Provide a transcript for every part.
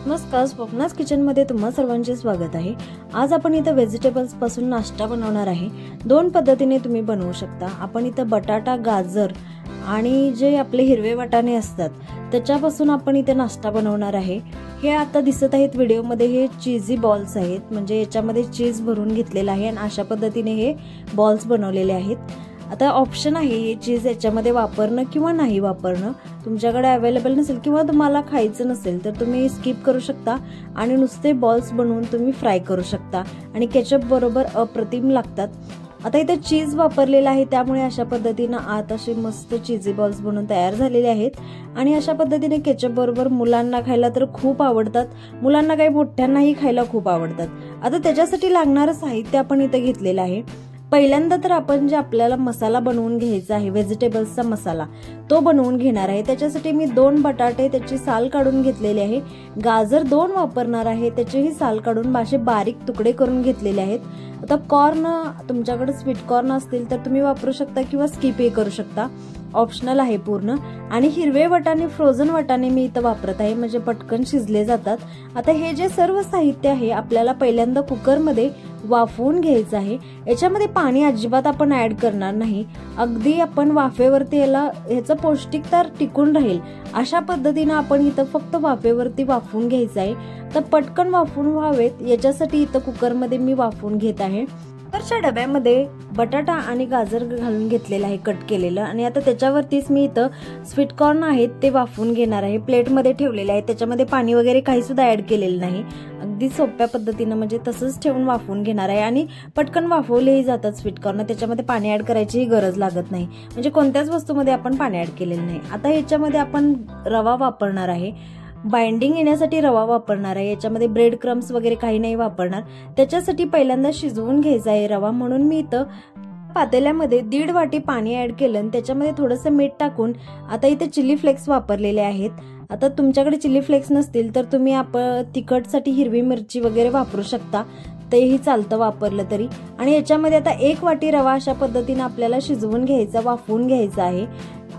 नमस्कार, स्वप्नास किचनमध्ये तुम्हा सर्वांचे स्वागत आहे। आज आपण इथं व्हेजिटेबल्स पासून नाश्ता बनवणार आहे। दोन पद्धतीने तुम्ही बनवू शकता। आपण इथं बटाटा, गाजर आणि जे आपले हिरवे वाटाणे असतात त्याच्यापासून आपण इथे नाश्ता बनवणार आहे। हे आता दिसत आहेत व्हिडिओमध्ये, हे चीजी बॉल्स आहेत, म्हणजे याच्यामध्ये चीज भरून घेतलेला आहे आणि अशा पद्धतीने हे बॉल्स बनवलेले आहेत। आता ऑप्शन आहे हे चीज याच्यामध्ये वापरणं किंवा नाही वापरणं। तुमच्याकडे अवेलेबल नसेल किंवा तुम्हाला खायचं नसेल तर तुम्ही स्किप करू शकता आणि नुसते बॉल्स बनवून तुम्ही फ्राय करू शकता आणि केचप बरोबर अप्रतिम लागतात। आता इथे चीज वापरलेला आहे त्यामुळे अशा पद्धतीने आत असे मस्त चीजी बॉल्स बनवून तयार झालेले आहेत आणि अशा पद्धतीने केचप बरोबर मुलांना खायला तर खूप आवडतात, मुलांना काही मोठ्यांनाही खायला खूप आवडतात। आता त्याच्यासाठी लागणारं साहित्य आपण इथे घेतलेलं आहे। पहिल्यांदा तर आपण जे आपल्याला मसाला बनवून घ्यायचा आहे, व्हेजिटेबल्सचा मसाला, तो बनवून घेणार आहे। त्याच्यासाठी मी 2 बटाटे त्याची साल काढून घेतलेले आहे, गाजर 2 वापरणार आहे, त्याचेही साल काढून असे बारीक तुकडे करून घेतलेले आहेत। आता कॉर्न, तुमच्याकडे स्वीट कॉर्न असतील तर तुम्ही वापरू शकता किंवा स्किपही करू शकता, ऑप्शनल आहे पूर्ण। आणि हिरवे वाटाणे, फ्रोझन वाटाणे मी इथं वापरत आहे, म्हणजे पटकन शिजले जातात। आता हे जे सर्व साहित्य आहे आपल्याला पहिल्यांदा कुकरमध्ये वाफवून घ्यायचं आहे। याच्यामध्ये पाणी अजिबात आपण ऍड करणार नाही, अगदी आपण वाफेवरती ह्याचं पौष्टिकता टिकून राहील अशा पद्धतीने आपण इथं फक्त वाफेवरती वाफवून घ्यायचं आहे। तर पटकन वाफवून व्हावेत याच्यासाठी इथं कुकरमध्ये मी वाफवून घेत आहे। कुकरच्या डब्यामध्ये बटाटा आणि गाजर घालून घेतलेलं आहे कट केलेलं, आणि आता त्याच्यावरतीच मी इथं स्वीट कॉर्न आहेत ते वाफवून घेणार आहे। प्लेटमध्ये ठेवलेले आहे, त्याच्यामध्ये पाणी वगैरे काही सुद्धा ऍड केलेलं नाही, अगदी सोप्या पद्धतीने म्हणजे तसंच ठेवून वाफवून घेणार आहे। आणि पटकन वाफवलेही जातात स्वीट कॉर्न, त्याच्यामध्ये पाणी ऍड करायचीही गरज लागत नाही, म्हणजे कोणत्याच वस्तूमध्ये आपण पाणी ऍड केलेलं नाही। आता याच्यामध्ये आपण रवा वापरणार आहे, बाइंडिंग येण्यासाठी रवा वापरणार आहे, याच्यामध्ये ब्रेड क्रम्स वगैरे काही नाही वापरणार। त्याच्यासाठी पहिल्यांदा शिजवून घ्यायचा आहे रवा, म्हणून मी इथं पातेल्यामध्ये 1.5 वाटी पाणी ऍड केलं आणि त्याच्यामध्ये थोडंसं मीठ टाकून आता इथे चिली फ्लेक्स वापरलेले आहेत। आता तुमच्याकडे चिली फ्लेक्स नसतील तर तुम्ही तिखटसाठी हिरवी मिरची वगैरे वापरू शकता, तेही चालतं वापरलं तरी। आणि याच्यामध्ये आता 1 वाटी रवा अशा पद्धतीने आपल्याला शिजवून घ्यायचा, वाफवून घ्यायचा आहे।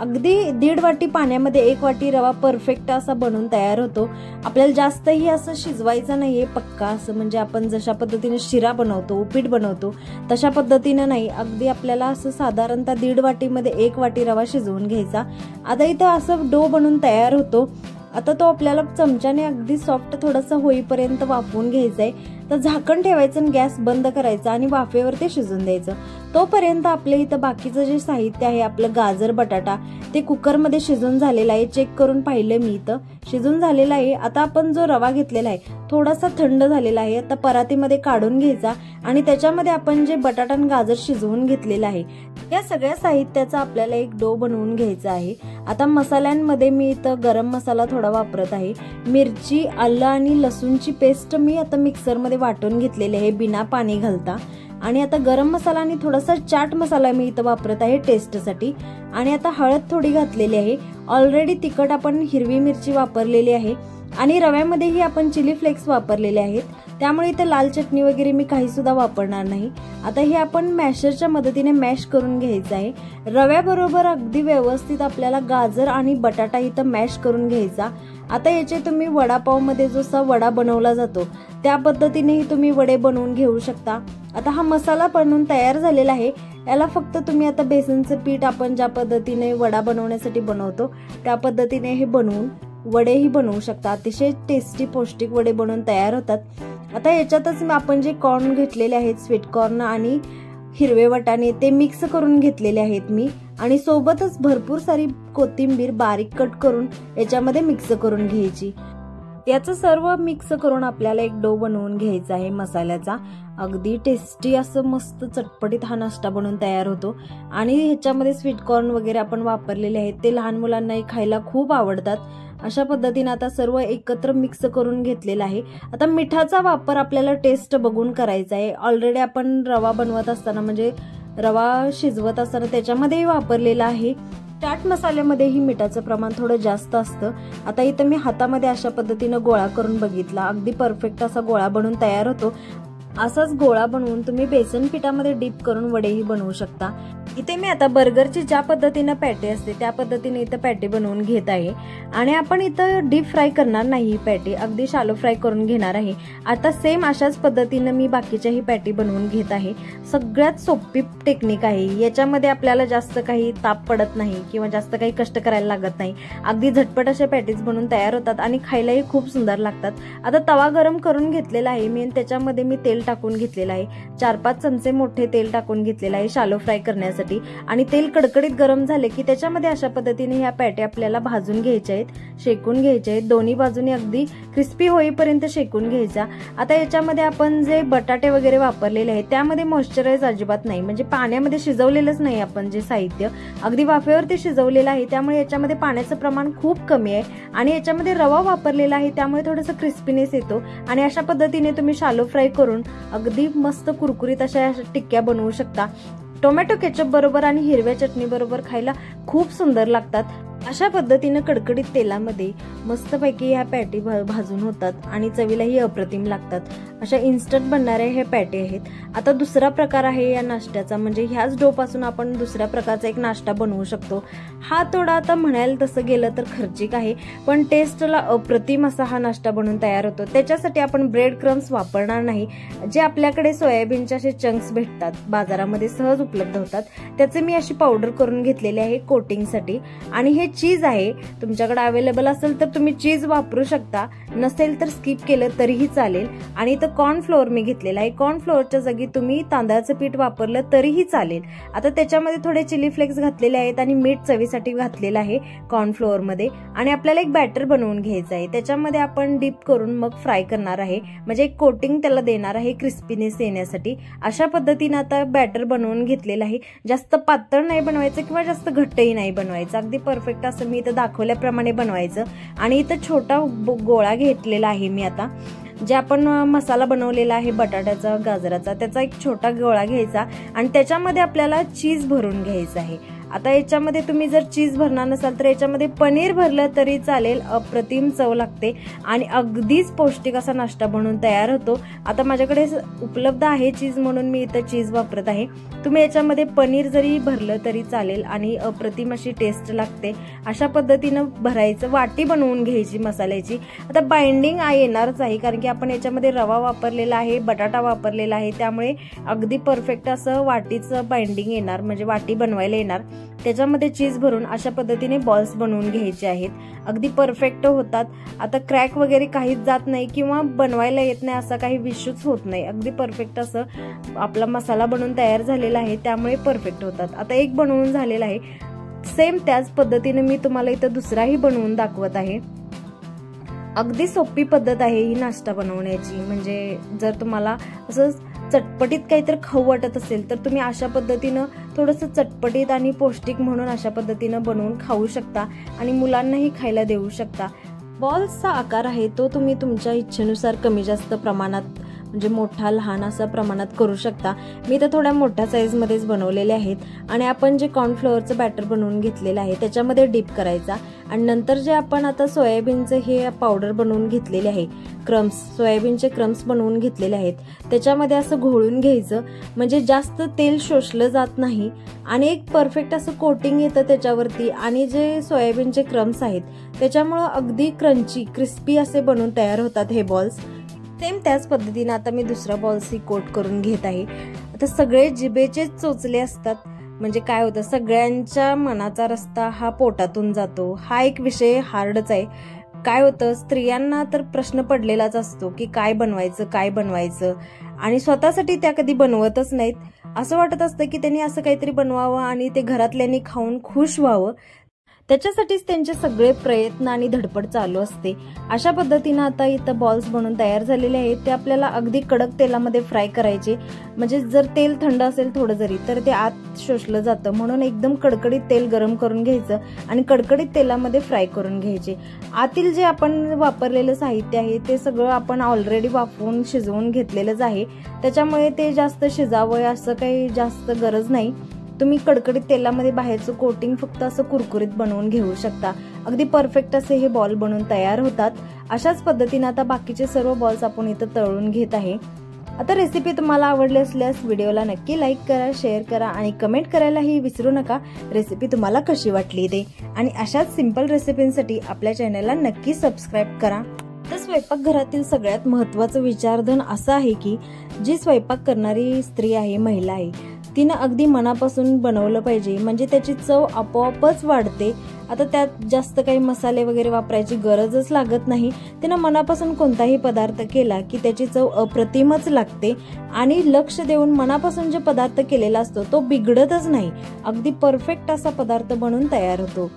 अगदी 1.5 वाटी पाण्यामध्ये 1 वाटी रवा परफेक्ट असा बनून तयार होतो। आपल्याला जास्तही असं शिजवायचं नाहीये पक्का, असं म्हणजे आपण जशा पद्धतीने शिरा बनवतो, उपीट बनवतो तशा पद्धतीने नाही, अगदी आपल्याला असं साधारणतः 1.5 वाटीमध्ये 1 वाटी रवा शिजवून घ्यायचा। आता इथं असं डो बनून तयार होतो। आता तो आपल्याला चमच्याने अगदी सॉफ्ट थोडंसं होईपर्यंत वाफवून घ्यायचंय। तर झाकण ठेवायचं आणि गॅस बंद करायचा आणि वाफेवरती शिजून द्यायचं। तोपर्यंत आपल्या इथं बाकीचं जे साहित्य आहे, आपलं गाजर, बटाटा, ते कुकरमध्ये शिजून झालेलं आहे, चेक करून पाहिलं मी, इथं शिजून झालेलं आहे। आता आपण जो रवा घेतलेला आहे थोडासा थंड झालेला आहे, आता परातीमध्ये काढून घ्यायचा आणि त्याच्यामध्ये आपण जे बटाटा आणि गाजर शिजवून घेतलेलं आहे या सगळ्या साहित्याचा आपल्याला एक डो बनवून घ्यायचा आहे। आता मसाल्यांमध्ये मी इथं गरम मसाला थोडा वापरत आहे, मिरची, आलं आणि लसूणची पेस्ट मी आता मिक्सरमध्ये वाटून घेतलेली आहे बिना पाणी घालता। आणि आता गरम मसाला आणि थोडासा चाट मसाला मी इथं वापरत आहे टेस्टसाठी। आणि आता हळद थोडी घातलेली आहे, ऑलरेडी तिखट आपण हिरवी मिरची वापरलेली आहे आणि रव्यामध्येही आपण चिली फ्लेक्स वापरलेले आहेत, त्यामुळे इथं लाल चटणी वगैरे मी काही सुद्धा वापरणार नाही। आता हे आपण मॅशरच्या मदतीने मॅश करून घ्यायचं आहे। रव्याबरोबर अगदी व्यवस्थित आपल्याला गाजर आणि बटाटा इथं मॅश करून घ्यायचा। आता याचे तुम्ही वडापाव मध्ये जसा वडा बनवला जातो त्या पद्धतीनेही तुम्ही वडे बनवून घेऊ शकता। आता हा मसाला बनवून तयार झालेला आहे, याला फक्त तुम्ही आता बेसनचं पीठ आपण ज्या पद्धतीने वडा बनवण्यासाठी बनवतो त्या पद्धतीने हे बनवून वडेही बनवू शकता। अतिशय टेस्टी पौष्टिक वडे बनवून तयार होतात। आता याच्यातच आपण जे कॉर्न घेतलेले आहेत, स्वीट कॉर्न आणि हिरवे वाटाणे, ते मिक्स करून घेतलेले आहेत मी, आणि सोबतच भरपूर सारी कोथिंबीर बारीक कट करून याच्यामध्ये मिक्स करून घ्यायची। याचं सर्व मिक्स करून आपल्याला एक डो बनवून घ्यायचा आहे मसाल्याचा। अगदी टेस्टी असं मस्त चटपटीत हा नाश्ता बनवून तयार होतो। आणि ह्याच्यामध्ये स्वीट कॉर्न वगैरे आपण वापरलेले आहेत, ते लहान मुलांनाही खायला खूप आवडतात। अशा पद्धतीने आता सर्व एकत्र मिक्स करून घेतलेला आहे। आता मिठाचा वापर आपल्याला टेस्ट बघून करायचा आहे, ऑलरेडी आपण रवा बनवत असताना म्हणजे रवा शिजवत असताना त्याच्यामध्येही वापरलेला आहे। चाट मसाल्यामध्येही मिठाचं प्रमाण थोडं जास्त असतं। आता इथं मी हातामध्ये अशा पद्धतीनं गोळा करून बघितला, अगदी परफेक्ट असा गोळा बनून तयार होतो। असाच गोळा बनवून तुम्ही बेसन पिठामध्ये डीप करून वडेही बनवू शकता। इथे मी आता बर्गरची ज्या पद्धतीने पॅटी असते त्या पद्धतीने इथं पॅटी बनवून घेत आहे आणि आपण इथं डीप फ्राय करणार नाही, ही पॅटी अगदी शालो फ्राय करून घेणार आहे। आता सेम अशाच पद्धतीने मी बाकीच्याही पॅटी बनवून घेत आहे। सगळ्यात सोपी टेक्निक आहे, याच्यामध्ये आपल्याला जास्त काही ताप पडत नाही किंवा जास्त काही कष्ट करायला लागत नाही। अगदी झटपट अशा पॅटीज बनवून तयार होतात आणि खायलाही खूप सुंदर लागतात। आता तवा गरम करून घेतलेला आहे मी, त्याच्यामध्ये मी तेल टाकून घेतलेलं आहे। 4-5 चमचे मोठे तेल टाकून घेतलेलं आहे शालो फ्राय करण्यासाठी। आणि तेल कडकडीत गरम झाले की त्याच्यामध्ये अशा पद्धतीने ह्या पॅट्या आपल्याला भाजून घ्यायच्या आहेत, शेकून घ्यायच्या आहेत। दोन्ही बाजूने अगदी क्रिस्पी होईपर्यंत शेकून घ्यायच्या। आता याच्यामध्ये आपण जे बटाटे वगैरे वापरलेले आहेत त्यामध्ये मॉइश्चराइज अजिबात नाही, म्हणजे पाण्यामध्ये शिजवलेलंच नाही आपण जे साहित्य, अगदी वाफेवरती शिजवलेलं आहे, त्यामुळे याच्यामध्ये पाण्याचं प्रमाण खूप कमी आहे। आणि याच्यामध्ये रवा वापरलेला आहे त्यामुळे थोडंसं क्रिस्पीनेस येतो। आणि अशा पद्धतीने तुम्ही शालो फ्राय करून अगदी मस्त कुरकुरीत अशा टिक्क्या बनवू शकता। टोमॅटो केचप बरोबर आणि हिरव्या चटणी बरोबर खायला खूप सुंदर लागतात। अशा पद्धतीने कडकडीत तेलामध्ये मस्तपैकी ह्या पॅटी भाजून होतात आणि चवीलाही अप्रतिम लागतात। अशा इन्स्टंट बनणाऱ्या ह्या पॅटी आहेत। आता दुसरा प्रकार आहे या नाश्त्याचा, म्हणजे ह्याच डो पासून आपण दुसऱ्या प्रकारचा एक नाश्ता बनवू शकतो। हा थोडा आता म्हणायला तसं गेलं तर खर्चिक आहे, पण टेस्टला अप्रतिम असा हा नाश्ता बनवून तयार होतो। त्याच्यासाठी आपण ब्रेड क्रम्स वापरणार नाही, जे आपल्याकडे सोयाबीनचे असे चंक्स भेटतात, बाजारामध्ये सहज उपलब्ध होतात, त्याचे मी अशी पावडर करून घेतलेली आहे कोटिंगसाठी। आणि हे चीज आहे, तुमच्याकडे अवेलेबल असेल तर तुम्ही चीज वापरू शकता, नसेल तर स्किप केलं तरीही चालेल। आणि इथं कॉर्नफ्लोअर मी घेतलेला आहे, कॉर्नफ्लोअरच्या जागी तुम्ही तांदळाचं पीठ वापरलं तरीही चालेल। आता त्याच्यामध्ये थोडे चिली फ्लेक्स घातलेले आहेत आणि मीठ चवीसाठी घातलेलं आहे कॉर्नफ्लोअर मध्ये। आणि आपल्याला एक बॅटर बनवून घ्यायचं आहे, त्याच्यामध्ये आपण डीप करून मग फ्राय करणार आहे, म्हणजे एक कोटिंग त्याला देणार आहे क्रिस्पीनेस येण्यासाठी। अशा पद्धतीने आता बॅटर बनवून घेतलेलं आहे। जास्त पातळ नाही बनवायचं किंवा जास्त घट्टही नाही बनवायचं, अगदी परफेक्ट असं मी इथं दाखवल्याप्रमाणे बनवायचं। आणि इथं छोटा गोळा घेतलेला आहे मी आता, जे आपण मसाला बनवलेला आहे बटाट्याचा गाजराचा, त्याचा एक छोटा गोळा घ्यायचा आणि त्याच्यामध्ये आपल्याला चीज भरून घ्यायचं आहे। आता याच्यामध्ये तुम्ही जर चीज भरणार नसाल तर याच्यामध्ये पनीर भरलं तरी चालेल, अप्रतिम चव लागते आणि अगदीच पौष्टिक असा नाश्ता बनवून तयार होतो। आता माझ्याकडे उपलब्ध आहे चीज म्हणून मी इथं चीज वापरत आहे, तुम्ही याच्यामध्ये पनीर जरी भरलं तरी चालेल आणि अप्रतिम अशी टेस्ट लागते। अशा पद्धतीनं भरायचं, वाटी बनवून घ्यायची मसाल्याची। आता बाइंडिंग येणारच आहे, कारण की आपण याच्यामध्ये रवा वापरलेला आहे, बटाटा वापरलेला आहे, त्यामुळे अगदी परफेक्ट असं वाटीचं बाइंडिंग येणार, म्हणजे वाटी बनवायला येणार। त्याच्यामध्ये चीज भरून अशा पद्धतीने बॉल्स बनवून घ्यायचे आहेत, अगदी परफेक्ट होतात। आता क्रॅक वगैरे काहीच जात नाही किंवा बनवायला येत नाही असा काही विषूच होत नाही, अगदी परफेक्ट असं आपला मसाला बनवून तयार झालेला आहे, त्यामुळे परफेक्ट होतात। आता एक बनवून झालेला आहे, सेम त्याच पद्धतीने मी तुम्हाला इथं दुसराही बनवून दाखवत आहे। अगदी सोपी पद्धत आहे ही नाश्ता बनवण्याची, म्हणजे जर तुम्हाला असं चटपटीत काहीतरी खाऊ वाटत असेल तर तुम्ही अशा पद्धतीनं थोडंसं चटपटीत आणि पौष्टिक म्हणून अशा पद्धतीनं बनवून खाऊ शकता आणि मुलांनाही खायला देऊ शकता। बॉल्सचा आकार आहे तो तुम्ही तुमच्या इच्छेनुसार कमी जास्त प्रमाणात, म्हणजे मोठा लहान असा प्रमाणात करू शकता। मी तर थोड्या मोठ्या साईज मध्येच बनवलेले आहेत। आणि आपण जे कॉर्नफ्लोअरचं बॅटर बनवून घेतलेलं आहे त्याच्यामध्ये डीप करायचा आणि नंतर जे आपण आता सोयाबीनचे हे पावडर बनवून घेतलेले आहे, क्रम्स, सोयाबीनचे क्रम्स बनवून घेतलेले आहेत, त्याच्यामध्ये असं घोळून घ्यायचं, म्हणजे जास्त तेल शोषलं जात नाही आणि एक परफेक्ट असं कोटिंग येतं त्याच्यावरती। आणि जे सोयाबीनचे क्रम्स आहेत त्याच्यामुळं अगदी क्रंची क्रिस्पी असे बनवून तयार होतात हे बॉल्स। सेम त्याच पद्धतीने आता मी दुसरा बॉल्सही कोट करून घेत आहे। आता सगळे जिभेचे चोचले असतात, म्हणजे काय होतं, सगळ्यांच्या मनाचा रस्ता हा पोटातून जातो, हा एक विषय हार्डच आहे। काय होतं, स्त्रियांना तर प्रश्न पडलेलाच असतो की काय बनवायचं आणि स्वतःसाठी त्या कधी बनवतच नाहीत। असं वाटत असतं की त्यांनी असं काहीतरी बनवावं आणि ते घरातल्यांनी खाऊन खुश व्हावं, त्याच्यासाठीच त्यांचे सगळे प्रयत्न आणि धडपड चालू असते। अशा पद्धतीने आता इथं बॉल्स बनवून तयार झालेले आहेत, ते आपल्याला अगदी कडक तेलामध्ये फ्राय करायचे, म्हणजे जर तेल थंड असेल थोडं जरी तर ते आत शोषलं जातं, म्हणून एकदम कडकडीत तेल गरम करून घ्यायचं आणि कडकडीत तेलामध्ये फ्राय करून घ्यायचे। आतील जे आपण वापरलेलं साहित्य आहे ते सगळं आपण ऑलरेडी वाफवून शिजवून घेतलेलंच आहे, त्याच्यामुळे ते जास्त शिजावं असं काही जास्त गरज नाही। तुम्ही कडकडीत तेलामध्ये बाहेरचं कोटिंग फक्त असं कुरकुरीत बनवून घेऊ शकता, अगदी परफेक्ट असे हे बॉल बनवून तयार होतात। अशाच पद्धतीने आता बाकीचे सर्व बॉल्स आपण इथं तळून घेत आहे। आता रेसिपी तुम्हाला आवडली असल्यास व्हिडिओला नक्की लाईक करा, शेअर करा आणि कमेंट करायलाही विसरू नका रेसिपी तुम्हाला कशी वाटली ते। आणि अशाच सिंपल रेसिपींसाठी आपल्या चॅनलला नक्की सबस्क्राईब करा। तर स्वयंपाकघरातील सगळ्यात महत्त्वाचं विचारधन असं आहे की जी स्वयंपाक करणारी स्त्री आहे, महिला आहे, तिनं अगदी मनापासून बनवलं पाहिजे, म्हणजे त्याची चव आपोआपच वाढते। आता त्यात जास्त काही मसाले वगैरे वापरायची गरजच लागत नाही। तिनं मनापासून कोणताही पदार्थ केला की त्याची चव अप्रतिमच लागते आणि लक्ष देऊन मनापासून जे पदार्थ केलेला असतो तो बिघडतच नाही, अगदी परफेक्ट असा पदार्थ बनून तयार होतो।